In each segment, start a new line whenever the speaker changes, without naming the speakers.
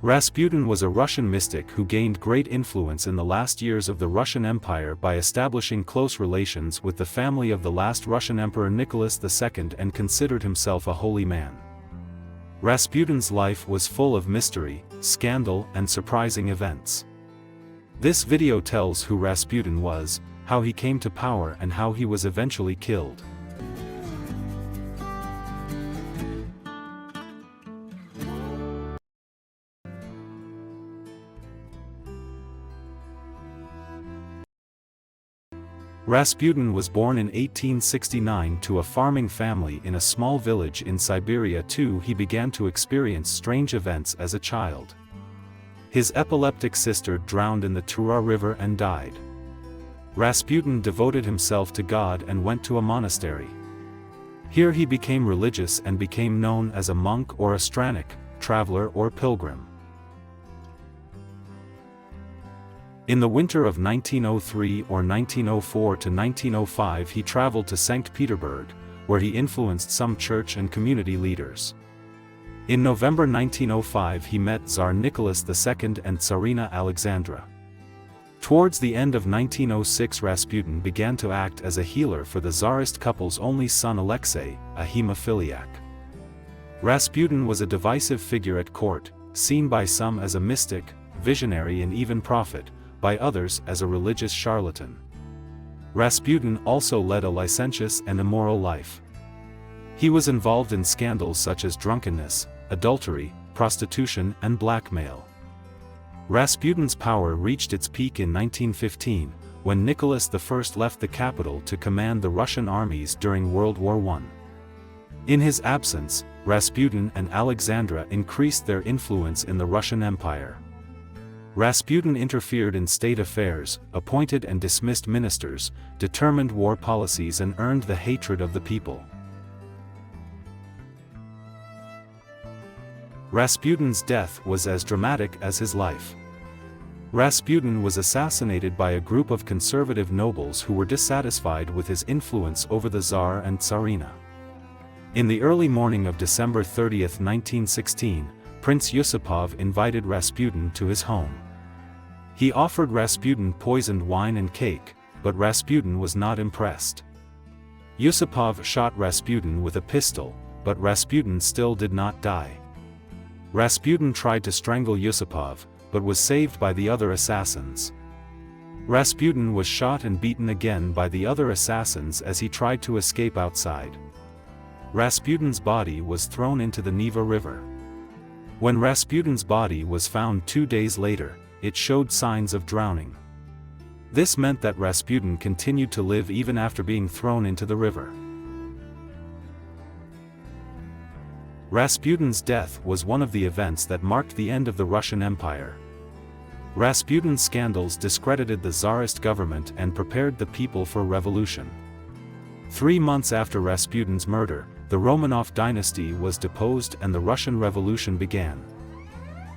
Rasputin was a Russian mystic who gained great influence in the last years of the Russian Empire by establishing close relations with the family of the last Russian Emperor Nicholas II and considered himself a holy man. Rasputin's life was full of mystery, scandal, and surprising events. This video tells who Rasputin was, how he came to power, and how he was eventually killed. Rasputin was born in 1869 to a farming family in a small village in Siberia. He began to experience strange events as a child. His epileptic sister drowned in the Tura River and died. Rasputin devoted himself to God and went to a monastery. Here he became religious and became known as a monk or a stranik, traveler or pilgrim. In the winter of 1903 or 1904 to 1905 he traveled to St. Petersburg, where he influenced some church and community leaders. In November 1905 he met Tsar Nicholas II and Tsarina Alexandra. Towards the end of 1906 Rasputin began to act as a healer for the Tsarist couple's only son Alexei, a hemophiliac. Rasputin was a divisive figure at court, seen by some as a mystic, visionary and even prophet, by others as a religious charlatan. Rasputin also led a licentious and immoral life. He was involved in scandals such as drunkenness, adultery, prostitution and blackmail. Rasputin's power reached its peak in 1915, when Nicholas I left the capital to command the Russian armies during World War I. In his absence, Rasputin and Alexandra increased their influence in the Russian Empire. Rasputin interfered in state affairs, appointed and dismissed ministers, determined war policies and earned the hatred of the people. Rasputin's death was as dramatic as his life. Rasputin was assassinated by a group of conservative nobles who were dissatisfied with his influence over the Tsar and Tsarina. In the early morning of December 30, 1916, Prince Yusupov invited Rasputin to his home. He offered Rasputin poisoned wine and cake, but Rasputin was not impressed. Yusupov shot Rasputin with a pistol, but Rasputin still did not die. Rasputin tried to strangle Yusupov, but was saved by the other assassins. Rasputin was shot and beaten again by the other assassins as he tried to escape outside. Rasputin's body was thrown into the Neva River. When Rasputin's body was found 2 days later, it showed signs of drowning. This meant that Rasputin continued to live even after being thrown into the river. Rasputin's death was one of the events that marked the end of the Russian Empire. Rasputin's scandals discredited the Tsarist government and prepared the people for revolution. 3 months after Rasputin's murder, the Romanov dynasty was deposed and the Russian Revolution began.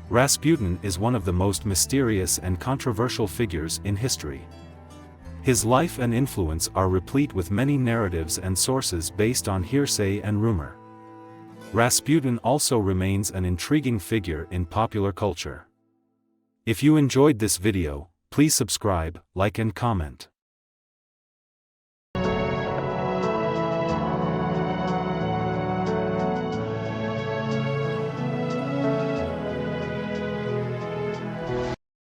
Rasputin is one of the most mysterious and controversial figures in history. His life and influence are replete with many narratives and sources based on hearsay and rumor. Rasputin also remains an intriguing figure in popular culture. If you enjoyed this video, please subscribe, like and comment.